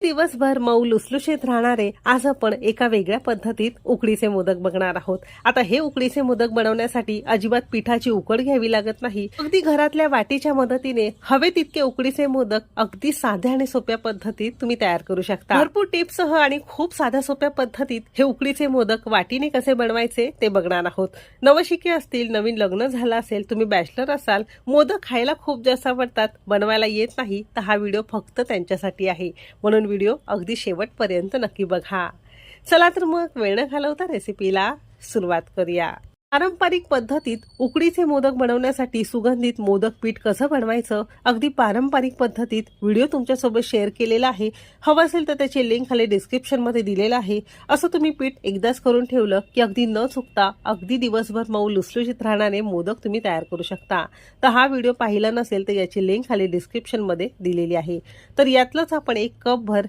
दिवसभर मऊ लुसलुशीत राहणारे आज आपण एका वेगळ्या पद्धतीत उकडीचे मोदक बघणार आहोत। आता हे उकडीचे मोदक बनवण्यासाठी अजिबात पिठाची उकड घ्यावी लागत नाही। अगदी घरातल्या वाटीच्या मदतीने हवे तितके उकडीचे मोदक अगदी साध्या आणि सोप्या पद्धतीत तुम्ही तयार करू शकता। भरपूर टिप्ससह आणि खूप साध्या सोप्या पद्धतीत हे उकडीचे मोदक वाटीने कसे बनवायचे ते बघणार आहोत। नवशिके असतील, नवीन लग्न झालं असेल, तुम्ही बॅचलर असाल, मोदक खायला खूप जास्त आवडतात, बनवायला येत नाही, तर हा व्हिडिओ फक्त त्यांच्यासाठी आहे। म्हणून व्हिडिओ अगदी शेवटपर्यंत नक्की बघा। चला तर मग वेळ न घालवता रेसिपीला सुरुवात करूया। पारंपरिक पद्धतीत उकडीचे मोदक बनवण्यासाठी सुगंधित मोदक पीठ कसं बनवायचं अगदी पारंपरिक पद्धतीत व्हिडिओ तुमच्यासोबत शेअर केलेला आहे। हवं असेल तर त्याची लिंक खाली डिस्क्रिप्शन मध्ये दिलेला आहे। असं तुम्ही पीठ एकदाच करून ठेवलं की अगदी न चुकता अगदी दिवसभर मऊ लुसलुशीत राहणारे मोदक तुम्ही तयार करू शकता। तर हा व्हिडिओ पाहिला नसेल तर याची लिंक खाली डिस्क्रिप्शन मध्ये दिलेली आहे। तर यातलंच आपण 1 कप भर